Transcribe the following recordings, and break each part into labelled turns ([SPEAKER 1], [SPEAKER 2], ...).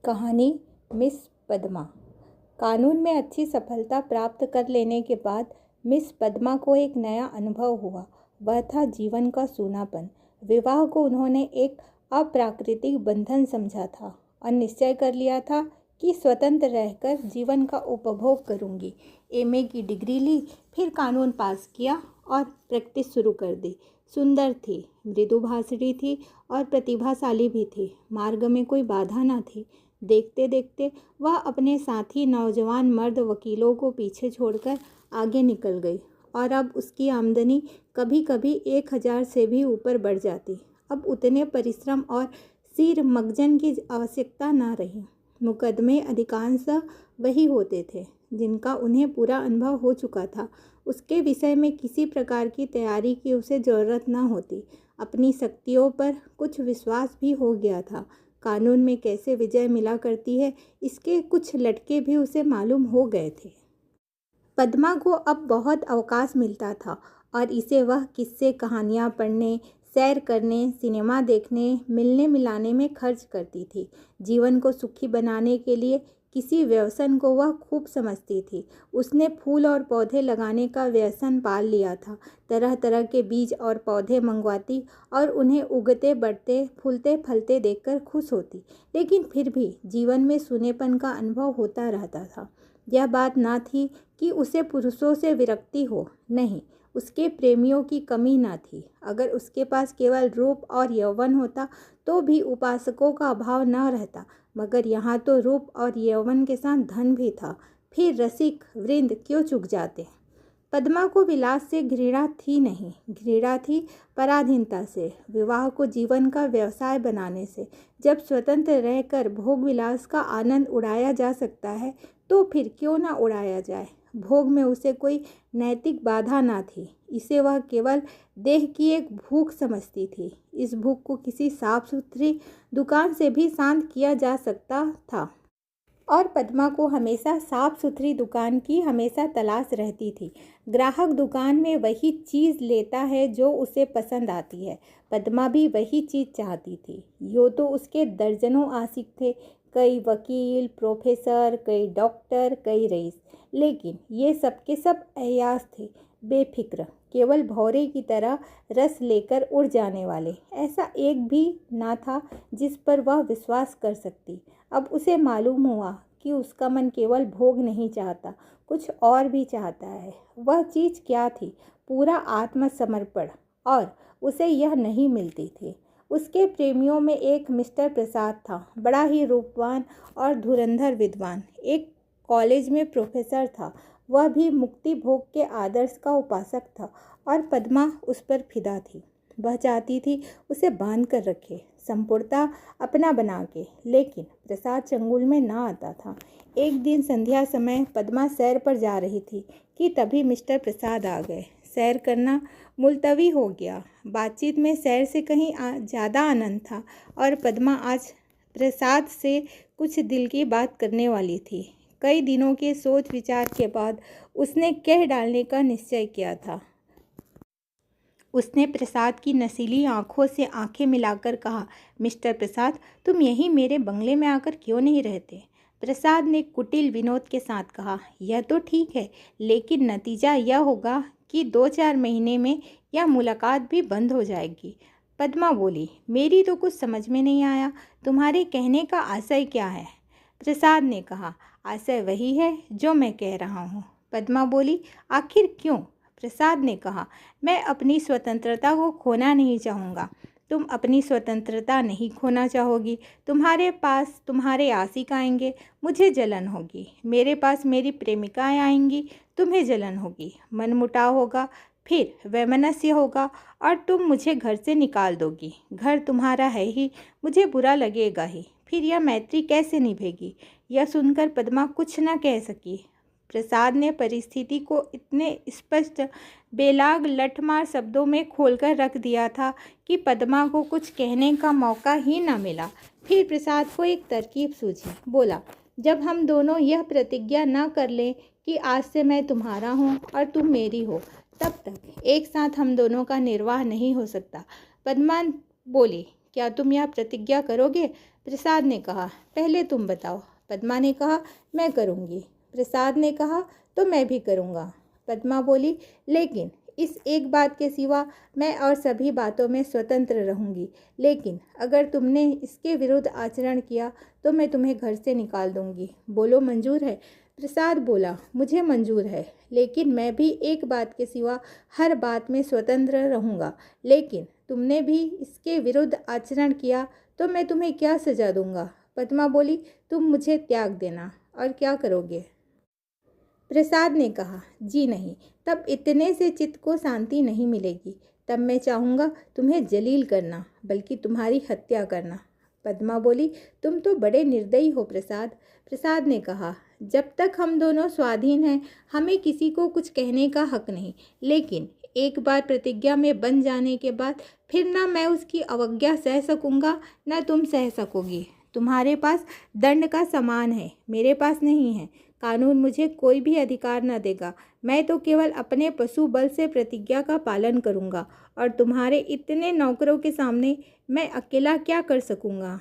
[SPEAKER 1] कहानी मिस पद्मा। कानून में अच्छी सफलता प्राप्त कर लेने के बाद मिस पद्मा को एक नया अनुभव हुआ। वह था जीवन का सूनापन। विवाह को उन्होंने एक अप्राकृतिक बंधन समझा था और निश्चय कर लिया था कि स्वतंत्र रहकर जीवन का उपभोग करूंगी। एमए की डिग्री ली, फिर कानून पास किया और प्रैक्टिस शुरू कर दी। सुंदर थी, मृदुभाषिणी थी और प्रतिभाशाली भी थी। मार्ग में कोई बाधा न थी। देखते देखते वह अपने साथी नौजवान मर्द वकीलों को पीछे छोड़कर आगे निकल गई और अब उसकी आमदनी कभी कभी 1000 से भी ऊपर बढ़ जाती। अब उतने परिश्रम और सिर मगजन की आवश्यकता न रही। मुकदमे अधिकांशतः वही होते थे जिनका उन्हें पूरा अनुभव हो चुका था। उसके विषय में किसी प्रकार की तैयारी की उसे ज़रूरत न होती। अपनी शक्तियों पर कुछ विश्वास भी हो गया था। कानून में कैसे विजय मिला करती है, इसके कुछ लटके भी उसे मालूम हो गए थे। पद्मा को अब बहुत अवकाश मिलता था और इसे वह किस्से कहानियाँ पढ़ने, सैर करने, सिनेमा देखने, मिलने मिलाने में खर्च करती थी। जीवन को सुखी बनाने के लिए किसी व्यसन को वह खूब समझती थी। उसने फूल और पौधे लगाने का व्यसन पाल लिया था। तरह तरह के बीज और पौधे मंगवाती और उन्हें उगते बढ़ते फूलते फलते देखकर खुश होती। लेकिन फिर भी जीवन में सूनेपन का अनुभव होता रहता था। यह बात ना थी कि उसे पुरुषों से विरक्ति हो, नहीं, उसके प्रेमियों की कमी ना थी। अगर उसके पास केवल रूप और यौवन होता तो भी उपासकों का अभाव न रहता, मगर यहाँ तो रूप और यौवन के साथ धन भी था। फिर रसिक वृंद क्यों चूक जाते। पद्मा को विलास से घृणा थी नहीं, घृणा थी पराधीनता से, विवाह को जीवन का व्यवसाय बनाने से। जब स्वतंत्र रहकर भोग विलास का आनंद उड़ाया जा सकता है तो फिर क्यों ना उड़ाया जाए। भोग में उसे कोई नैतिक बाधा ना थी। इसे वह केवल देह की एक भूख समझती थी। इस भूख को किसी साफ सुथरी दुकान से भी शांत किया जा सकता था और पद्मा को हमेशा साफ सुथरी दुकान की हमेशा तलाश रहती थी। ग्राहक दुकान में वही चीज़ लेता है जो उसे पसंद आती है। पद्मा भी वही चीज़ चाहती थी। यूँ तो उसके दर्जनों आशिक थे, कई वकील, प्रोफेसर, कई डॉक्टर, कई रईस। लेकिन ये सब के सब अय्याश थे, बेफिक्र, केवल भौरे की तरह रस लेकर उड़ जाने वाले। ऐसा एक भी ना था जिस पर वह विश्वास कर सकती। अब उसे मालूम हुआ कि उसका मन केवल भोग नहीं चाहता, कुछ और भी चाहता है। वह चीज़ क्या थी? पूरा आत्मसमर्पण, और उसे यह नहीं मिलती थी। उसके प्रेमियों में एक मिस्टर प्रसाद था, बड़ा ही रूपवान और धुरंधर विद्वान, एक कॉलेज में प्रोफेसर था। वह भी मुक्ति भोग के आदर्श का उपासक था और पद्मा उस पर फिदा थी। वह चाहती थी उसे बांध कर रखे, संपूर्णता अपना बना के। लेकिन प्रसाद चंगुल में ना आता था। एक दिन संध्या समय पद्मा सैर पर जा रही थी कि तभी मिस्टर प्रसाद आ गए। सैर करना मुलतवी हो गया। बातचीत में सैर से कहीं ज़्यादा आनंद था और पद्मा आज प्रसाद से कुछ दिल की बात करने वाली थी। कई दिनों के सोच विचार के बाद उसने कह डालने का निश्चय किया था। उसने प्रसाद की नशीली आंखों से आंखें मिलाकर कहा, मिस्टर प्रसाद, तुम यहीं मेरे बंगले में आकर क्यों नहीं रहते? प्रसाद ने कुटिल विनोद के साथ कहा, यह तो ठीक है, लेकिन नतीजा यह होगा कि 2-4 महीने में यह मुलाकात भी बंद हो जाएगी। पद्मा बोली, मेरी तो कुछ समझ में नहीं आया, तुम्हारे कहने का आशय क्या है? प्रसाद ने कहा, आशय वही है जो मैं कह रहा हूँ। पद्मा बोली, आखिर क्यों? प्रसाद ने कहा, मैं अपनी स्वतंत्रता को खोना नहीं चाहूँगा। तुम अपनी स्वतंत्रता नहीं खोना चाहोगी। तुम्हारे पास तुम्हारे आशिक आएंगे, मुझे जलन होगी। मेरे पास मेरी प्रेमिकाएं आएंगी, तुम्हें जलन होगी। मनमुटाव होगा, फिर वैमनस्य होगा और तुम मुझे घर से निकाल दोगी। घर तुम्हारा है ही, मुझे बुरा लगेगा ही। फिर यह मैत्री कैसे निभेगी? यह सुनकर पद्मा कुछ न कह सकी। प्रसाद ने परिस्थिति को इतने स्पष्ट, बेलाग, लठमार शब्दों में खोलकर रख दिया था कि पद्मा को कुछ कहने का मौका ही न मिला। फिर प्रसाद को एक तरकीब सूझी। बोला, जब हम दोनों यह प्रतिज्ञा न कर लें कि आज से मैं तुम्हारा हूँ और तुम मेरी हो, तब तक एक साथ हम दोनों का निर्वाह नहीं हो सकता। पद्मा बोली, क्या तुम यह प्रतिज्ञा करोगे? प्रसाद ने कहा, पहले तुम बताओ। पद्मा ने कहा, मैं करूँगी। प्रसाद ने कहा, तो मैं भी करूँगा। पद्मा बोली, लेकिन इस एक बात के सिवा मैं और सभी बातों में स्वतंत्र रहूँगी। लेकिन अगर तुमने इसके विरुद्ध आचरण किया तो मैं तुम्हें घर से निकाल दूँगी। बोलो, मंजूर है? प्रसाद बोला, मुझे मंजूर है, लेकिन मैं भी एक बात के सिवा हर बात में स्वतंत्र रहूँगा। लेकिन तुमने भी इसके विरुद्ध आचरण किया तो मैं तुम्हें क्या सज़ा दूँगा? पद्मा बोली, तुम मुझे त्याग देना। और क्या करोगे? प्रसाद ने कहा, जी नहीं, तब इतने से चित्त को शांति नहीं मिलेगी। तब मैं चाहूँगा तुम्हें जलील करना, बल्कि तुम्हारी हत्या करना। पद्मा बोली, तुम तो बड़े निर्दयी हो प्रसाद। प्रसाद ने कहा, जब तक हम दोनों स्वाधीन हैं हमें किसी को कुछ कहने का हक नहीं, लेकिन एक बार प्रतिज्ञा में बन जाने के बाद फिर ना मैं उसकी अवज्ञा सह सकूँगा न तुम सह सकोगी। तुम्हारे पास दंड का सामान है, मेरे पास नहीं है। कानून मुझे कोई भी अधिकार न देगा। मैं तो केवल अपने पशु बल से प्रतिज्ञा का पालन करूँगा, और तुम्हारे इतने नौकरों के सामने मैं अकेला क्या कर सकूँगा?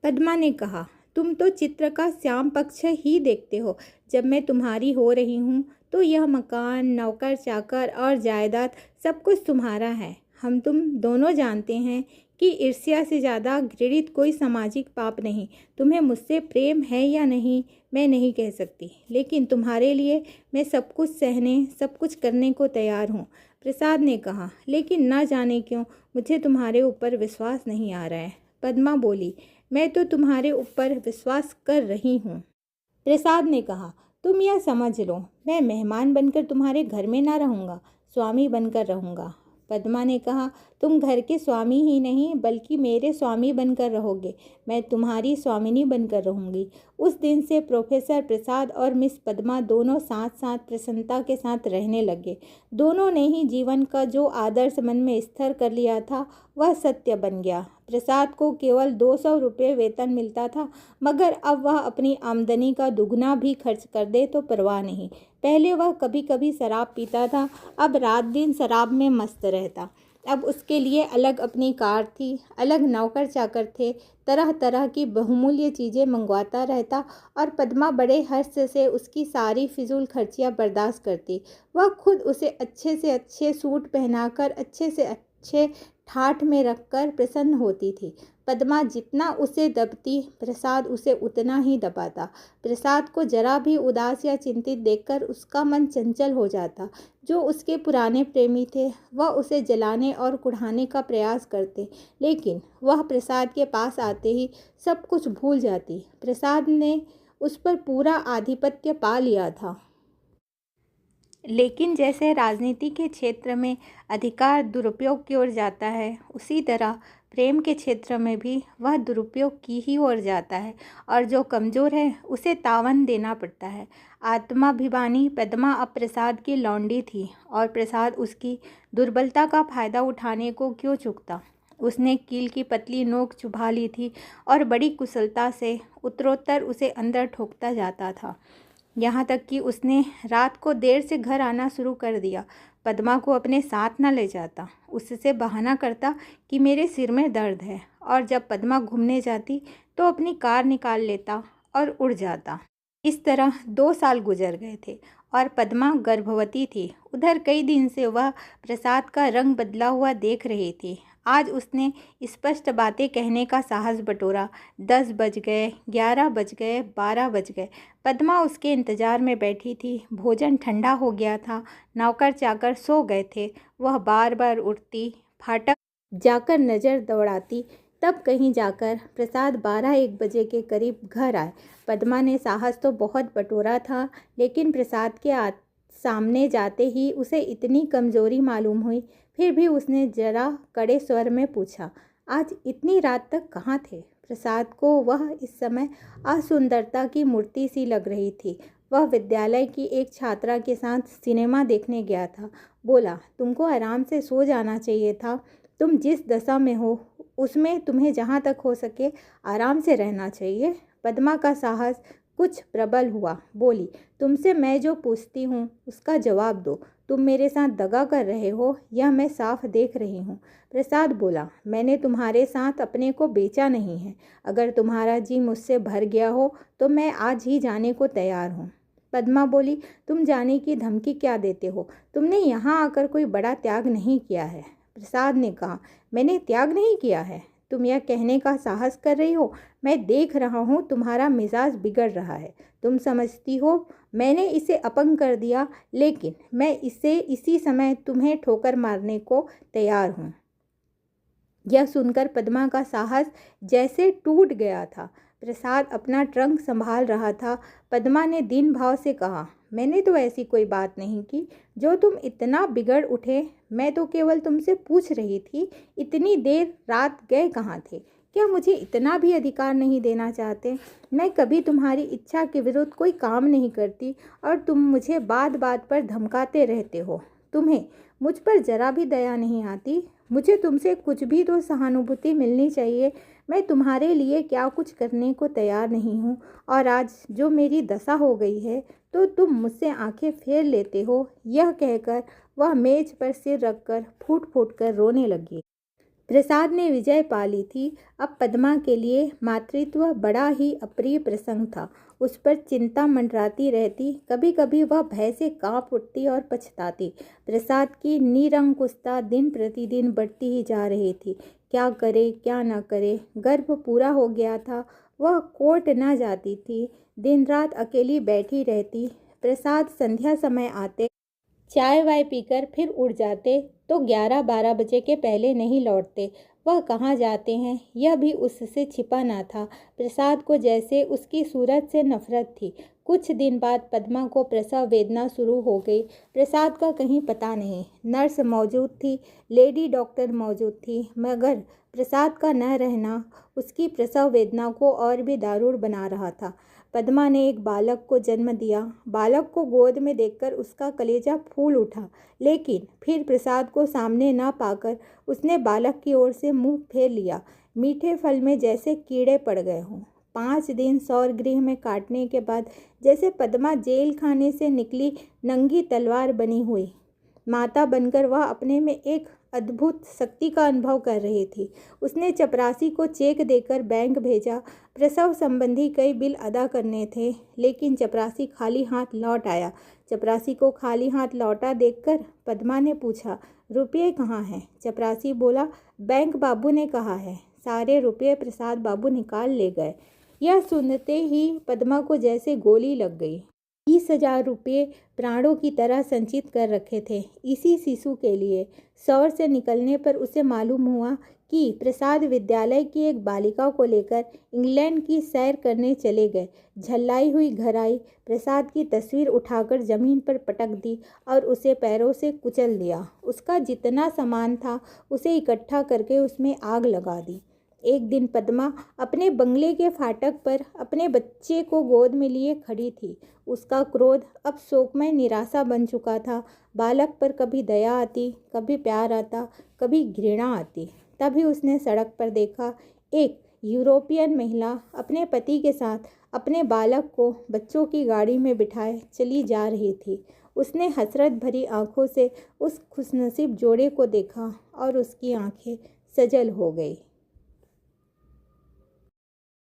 [SPEAKER 1] पद्मा ने कहा, तुम तो चित्र का श्याम पक्ष ही देखते हो। जब मैं तुम्हारी हो रही हूँ तो यह मकान, नौकर चाकर और जायदाद सब कुछ तुम्हारा है। हम तुम दोनों जानते हैं कि ईर्ष्या से ज़्यादा घृणित कोई सामाजिक पाप नहीं। तुम्हें मुझसे प्रेम है या नहीं मैं नहीं कह सकती, लेकिन तुम्हारे लिए मैं सब कुछ सहने, सब कुछ करने को तैयार हूँ। प्रसाद ने कहा, लेकिन ना जाने क्यों मुझे तुम्हारे ऊपर विश्वास नहीं आ रहा है। पद्मा बोली, मैं तो तुम्हारे ऊपर विश्वास कर रही हूँ। प्रसाद ने कहा, तुम यह समझ लो, मैं मेहमान बनकर तुम्हारे घर में ना रहूँगा, स्वामी बनकर रहूँगा। पद्मा ने कहा, तुम घर के स्वामी ही नहीं बल्कि मेरे स्वामी बनकर रहोगे। मैं तुम्हारी स्वामिनी बनकर रहूँगी। उस दिन से प्रोफेसर प्रसाद और मिस पद्मा दोनों साथ साथ प्रसन्नता के साथ रहने लगे। दोनों ने ही जीवन का जो आदर्श मन में स्थिर कर लिया था वह सत्य बन गया। प्रसाद को केवल 200 रुपये वेतन मिलता था, मगर अब वह अपनी आमदनी का दुगना भी खर्च कर दे तो परवाह नहीं। पहले वह कभी कभी शराब पीता था, अब रात दिन शराब में मस्त रहता। अब उसके लिए अलग अपनी कार थी, अलग नौकर चाकर थे, तरह तरह की बहुमूल्य चीज़ें मंगवाता रहता, और पद्मा बड़े हर्ष से उसकी सारी फिजूल खर्चियाँ बर्दाश्त करती। वह खुद उसे अच्छे से अच्छे सूट पहनाकर, अच्छे से अच्छे ठाठ में रखकर प्रसन्न होती थी। पद्मा जितना उसे दबती, प्रसाद उसे उतना ही दबाता। प्रसाद को जरा भी उदास या चिंतित देखकर उसका मन चंचल हो जाता। जो उसके पुराने प्रेमी थे वह उसे जलाने और कुढ़ाने का प्रयास करते, लेकिन वह प्रसाद के पास आते ही सब कुछ भूल जाती। प्रसाद ने उस पर पूरा आधिपत्य पा लिया था। लेकिन जैसे राजनीति के क्षेत्र में अधिकार दुरुपयोग की ओर जाता है, उसी तरह प्रेम के क्षेत्र में भी वह दुरुपयोग की ही ओर जाता है, और जो कमज़ोर है उसे तावन देना पड़ता है। आत्माभिमानी पद्मा अब प्रसाद की लौंडी थी, और प्रसाद उसकी दुर्बलता का फायदा उठाने को क्यों चूकता। उसने कील की पतली नोक चुभा ली थी और बड़ी कुशलता से उत्तरोत्तर उसे अंदर ठोकता जाता था, यहाँ तक कि उसने रात को देर से घर आना शुरू कर दिया। पद्मा को अपने साथ न ले जाता, उससे बहाना करता कि मेरे सिर में दर्द है, और जब पद्मा घूमने जाती तो अपनी कार निकाल लेता और उड़ जाता। इस तरह 2 साल गुजर गए थे और पद्मा गर्भवती थी। उधर कई दिन से वह प्रसाद का रंग बदला हुआ देख रही थी। आज उसने स्पष्ट बातें कहने का साहस बटोरा। 10 बज गए, 11 बज गए, 12 बज गए। पद्मा उसके इंतजार में बैठी थी। भोजन ठंडा हो गया था, नौकर चाकर सो गए थे। वह बार बार उठती, फाटक जाकर नज़र दौड़ाती, तब कहीं जाकर प्रसाद 12-1 बजे के करीब घर आए। पद्मा ने साहस तो बहुत बटोरा था, लेकिन प्रसाद के सामने जाते ही उसे इतनी कमज़ोरी मालूम हुई। फिर भी उसने जरा कड़े स्वर में पूछा, आज इतनी रात तक कहाँ थे? प्रसाद को वह इस समय असुंदरता की मूर्ति सी लग रही थी। वह विद्यालय की एक छात्रा के साथ सिनेमा देखने गया था। बोला, तुमको आराम से सो जाना चाहिए था। तुम जिस दशा में हो उसमें तुम्हें जहाँ तक हो सके आराम से रहना चाहिए। पद्मा का साहस कुछ प्रबल हुआ। बोली, तुमसे मैं जो पूछती हूँ उसका जवाब दो। तुम मेरे साथ दगा कर रहे हो, यह मैं साफ देख रही हूँ। प्रसाद बोला, मैंने तुम्हारे साथ अपने को बेचा नहीं है। अगर तुम्हारा जी मुझसे भर गया हो तो मैं आज ही जाने को तैयार हूँ। पद्मा बोली, तुम जाने की धमकी क्या देते हो? तुमने यहाँ आकर कोई बड़ा त्याग नहीं किया है। प्रसाद ने कहा, मैंने त्याग नहीं किया है? तुम यह कहने का साहस कर रही हो? मैं देख रहा हूँ तुम्हारा मिजाज बिगड़ रहा है। तुम समझती हो मैंने इसे अपंग कर दिया, लेकिन मैं इसे इसी समय तुम्हें ठोकर मारने को तैयार हूँ। यह सुनकर पद्मा का साहस जैसे टूट गया था। प्रसाद अपना ट्रंक संभाल रहा था। पद्मा ने दीन भाव से कहा, मैंने तो ऐसी कोई बात नहीं की जो तुम इतना बिगड़ उठे। मैं तो केवल तुमसे पूछ रही थी, इतनी देर रात गए कहाँ थे? क्या मुझे इतना भी अधिकार नहीं देना चाहते? मैं कभी तुम्हारी इच्छा के विरुद्ध कोई काम नहीं करती और तुम मुझे बात बात पर धमकाते रहते हो। तुम्हें मुझ पर जरा भी दया नहीं आती। मुझे तुमसे कुछ भी तो सहानुभूति मिलनी चाहिए। मैं तुम्हारे लिए क्या कुछ करने को तैयार नहीं हूँ, और आज जो मेरी दशा हो गई है तो तुम मुझसे आंखें फेर लेते हो। यह कहकर वह मेज पर सिर रखकर फूट फूट कर रोने लगी। प्रसाद ने विजय पा ली थी। अब पद्मा के लिए मातृत्व बड़ा ही अप्रिय प्रसंग था। उस पर चिंता मंडराती रहती। कभी कभी वह भय से कांप उठती और पछताती। प्रसाद की निरंकुशता दिन प्रतिदिन बढ़ती ही जा रही थी। क्या करे क्या न करे। गर्भ पूरा हो गया था। वह कोर्ट न जाती थी। दिन रात अकेली बैठी रहती। प्रसाद संध्या समय आते, चाय वाय पीकर फिर उड़ जाते तो 11-12 बजे के पहले नहीं लौटते। वह कहाँ जाते हैं यह भी उससे छिपा ना था। प्रसाद को जैसे उसकी सूरत से नफरत थी। कुछ दिन बाद पद्मा को प्रसव वेदना शुरू हो गई। प्रसाद का कहीं पता नहीं। नर्स मौजूद थी, लेडी डॉक्टर मौजूद थी, मगर प्रसाद का न रहना उसकी प्रसव वेदना को और भी दारुण बना रहा था। पद्मा ने एक बालक को जन्म दिया। बालक को गोद में देखकर उसका कलेजा फूल उठा, लेकिन फिर प्रसाद को सामने न पाकर उसने बालक की ओर से मुंह फेर लिया। मीठे फल में जैसे कीड़े पड़ गए हों। 5 दिन सौर गृह में काटने के बाद जैसे पद्मा जेल खाने से निकली नंगी तलवार बनी हुई माता बनकर वह अपने में एक अद्भुत शक्ति का अनुभव कर रही थी। उसने चपरासी को चेक देकर बैंक भेजा। प्रसव संबंधी कई बिल अदा करने थे, लेकिन चपरासी खाली हाथ लौट आया। चपरासी को खाली हाथ लौटा देखकर पद्मा ने पूछा, रुपये कहाँ हैं? चपरासी बोला, बैंक बाबू ने कहा है। सारे रुपये प्रसाद बाबू निकाल ले गए। यह सुनते ही पद्मा को जैसे गोली लग गई। 20,000 रुपये प्राणों की तरह संचित कर रखे थे इसी शिशु के लिए। शौर से निकलने पर उसे मालूम हुआ कि प्रसाद विद्यालय की एक बालिका को लेकर इंग्लैंड की सैर करने चले गए। झल्लाई हुई घर आई, प्रसाद की तस्वीर उठाकर जमीन पर पटक दी और उसे पैरों से कुचल दिया। उसका जितना सामान था उसे इकट्ठा करके उसमें आग लगा दी। एक दिन पद्मा अपने बंगले के फाटक पर अपने बच्चे को गोद में लिए खड़ी थी। उसका क्रोध अब शोकमय निराशा बन चुका था। बालक पर कभी दया आती, कभी प्यार आता, कभी घृणा आती। तभी उसने सड़क पर देखा, एक यूरोपियन महिला अपने पति के साथ अपने बालक को बच्चों की गाड़ी में बिठाए चली जा रही थी। उसने हसरत भरी आंखों से उस खुशनसीब जोड़े को देखा और उसकी आंखें सजल हो गई।